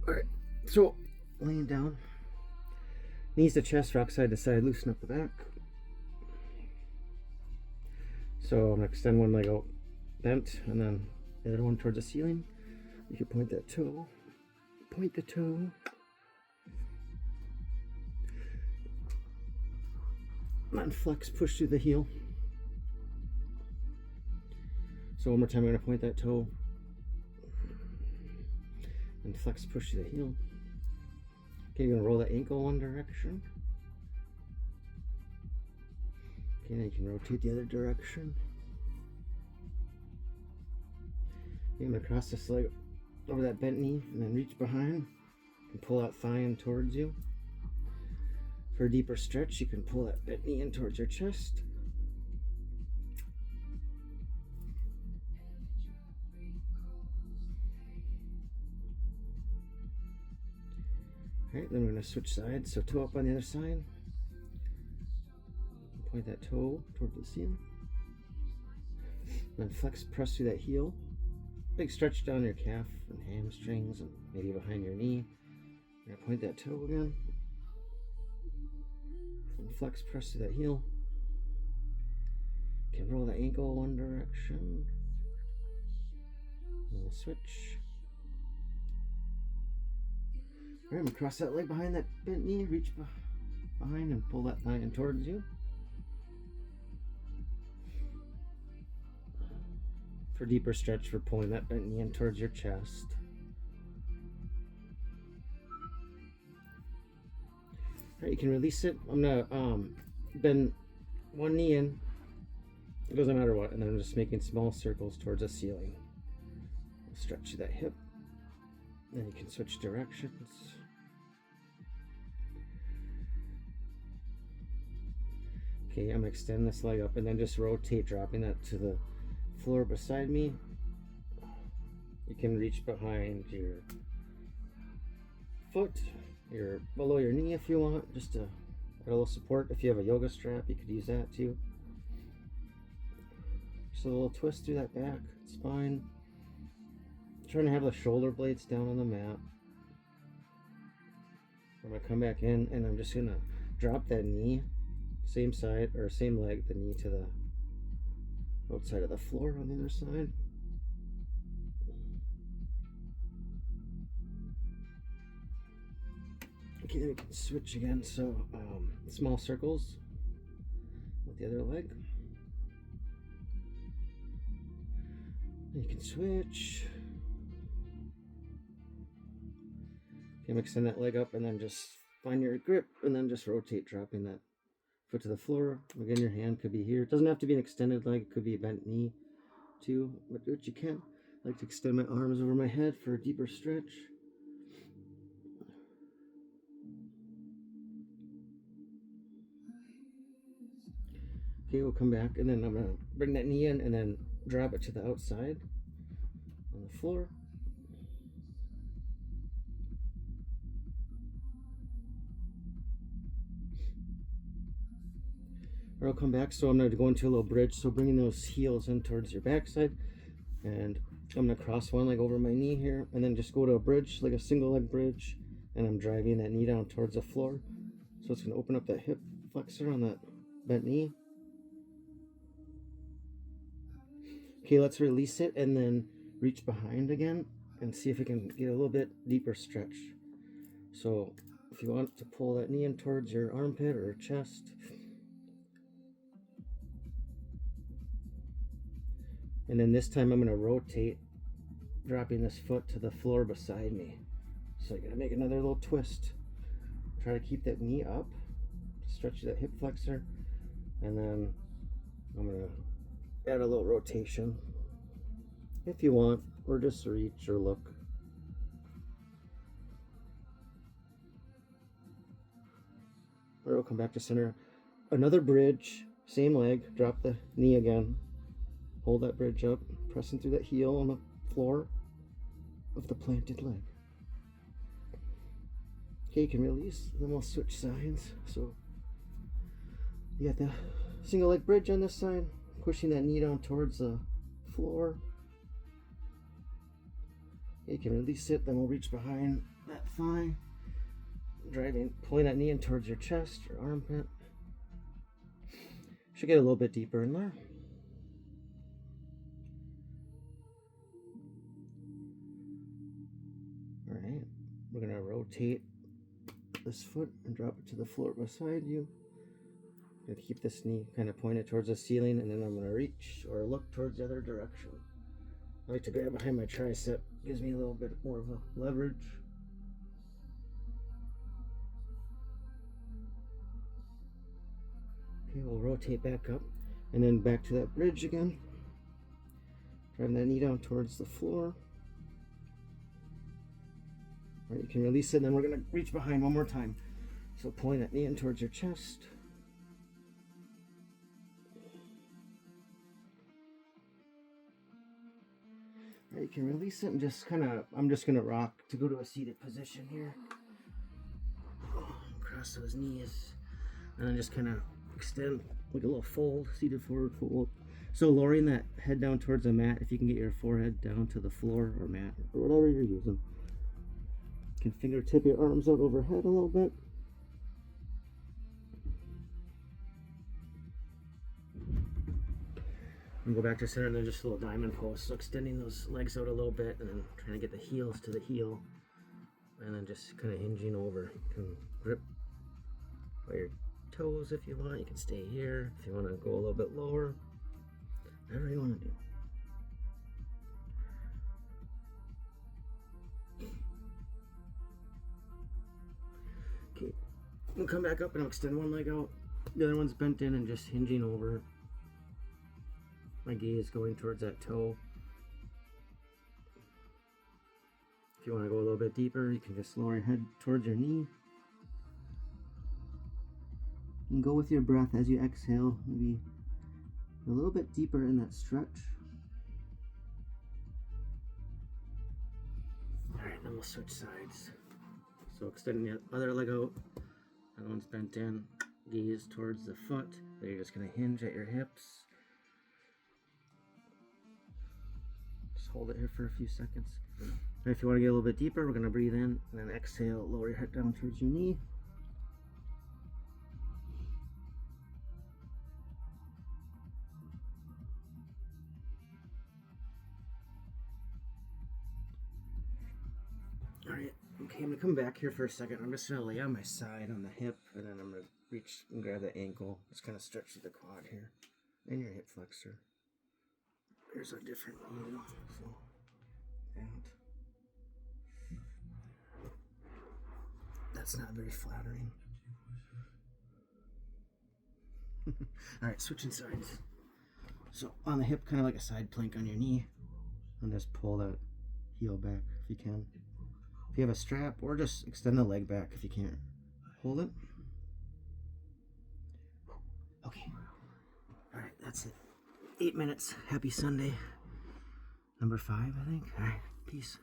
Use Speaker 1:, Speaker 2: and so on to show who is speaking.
Speaker 1: Alright, so laying down, knees to chest, rock side to side, loosen up the back. So I'm gonna extend one leg out bent and then the other one towards the ceiling. You can point that toe, point the toe. And then flex, push through the heel. So one more time, I'm gonna point that toe and flex, push through the heel. Okay, you're gonna roll that ankle one direction. Okay, now you can rotate the other direction. Okay, I'm gonna cross this leg over that bent knee and then reach behind and pull that thigh in towards you. For a deeper stretch, you can pull that bent knee in towards your chest. Alright, then we're going to switch sides. So toe up on the other side. Point that toe towards the ceiling. Then flex, press through that heel. Big stretch down your calf and hamstrings and maybe behind your knee. You're going to point that toe again. And flex, press through that heel. You can roll the ankle one direction. And we'll switch. Alright, I'm going to cross that leg behind that bent knee, reach behind and pull that thigh in towards you. For deeper stretch, for pulling that bent knee in towards your chest. Alright, you can release it. I'm going to bend one knee in. It doesn't matter what. And then I'm just making small circles towards the ceiling. Stretch that hip. Then you can switch directions. Okay, I'm gonna extend this leg up and then just rotate, dropping that to the floor beside me. You can reach behind your foot, below your knee if you want, just to add a little support. If you have a yoga strap, you could use that too. Just a little twist through that back spine. Trying to have the shoulder blades down on the mat. I'm gonna come back in and I'm just gonna drop that knee, same side or same leg, the knee to the outside of the floor on the other side. Okay, then we can switch again. So small circles with the other leg. You can switch. Okay, extend that leg up and then just find your grip and then just rotate, dropping that foot to the floor. Again, your hand could be here. It doesn't have to be an extended leg. It could be a bent knee too, but do what you can. I like to extend my arms over my head for a deeper stretch. Okay, we'll come back and then I'm going to bring that knee in and then drop it to the outside on the floor. Or I'll come back, so I'm going to go into a little bridge, so bringing those heels in towards your backside, and I'm going to cross one leg over my knee here, and then just go to a bridge, like a single leg bridge, and I'm driving that knee down towards the floor, so it's going to open up that hip flexor on that bent knee. Okay, let's release it, and then reach behind again, and see if we can get a little bit deeper stretch. So, if you want to pull that knee in towards your armpit or chest, and then this time I'm going to rotate, dropping this foot to the floor beside me. So you're going to make another little twist. Try to keep that knee up, stretch that hip flexor, and then I'm going to add a little rotation if you want, or just reach or look. Or we'll come back to center. Another bridge, same leg, drop the knee again. Hold that bridge up, pressing through that heel on the floor of the planted leg. Okay, you can release, then we'll switch sides. So you got the single leg bridge on this side, pushing that knee down towards the floor. Okay, you can release it, then we'll reach behind that thigh. Pulling that knee in towards your chest or armpit. Should get a little bit deeper in there. All right, we're gonna rotate this foot and drop it to the floor beside you. I'm gonna keep this knee kind of pointed towards the ceiling, and then I'm gonna reach or look towards the other direction. I like to grab behind my tricep, gives me a little bit more of a leverage. Okay, we'll rotate back up and then back to that bridge again. Driving that knee down towards the floor. All right, you can release it, and then we're gonna reach behind one more time. So pulling that knee in towards your chest. All right, you can release it and just I'm just gonna rock to go to a seated position here. Cross those knees, and then just kind of extend like a little fold, seated forward fold. So lowering that head down towards the mat, if you can get your forehead down to the floor or mat or whatever you're using. You can fingertip your arms out overhead a little bit. And go back to center, and then just a little diamond pose. So extending those legs out a little bit, and then trying to get the heels to the heel, and then just kind of hinging over. You can grip by your toes if you want. You can stay here if you want to go a little bit lower. Whatever you want to do. Okay, we'll come back up and I'll extend one leg out. The other one's bent in and just hinging over. My gaze going towards that toe. If you want to go a little bit deeper, you can just lower your head towards your knee. And go with your breath as you exhale, maybe a little bit deeper in that stretch. Alright, then we'll switch sides. So extending the other leg out. That one's bent in. Gaze towards the foot. Then you're just going to hinge at your hips. Just hold it here for a few seconds. And if you want to get a little bit deeper, we're going to breathe in and then exhale, lower your head down towards your knee. Alright, okay, I'm going to come back here for a second. I'm just going to lay on my side on the hip, and then I'm going to reach and grab the ankle. Just kind of stretch the quad here and your hip flexor. Here's a different view. So, out. That's not very flattering. Alright, switching sides. So on the hip, kind of like a side plank on your knee. And just pull that heel back if you can. If you have a strap, or just extend the leg back if you can't hold it. Okay. Alright, that's it. 8 minutes. Happy Sunday. Number 5, I think. Alright, peace.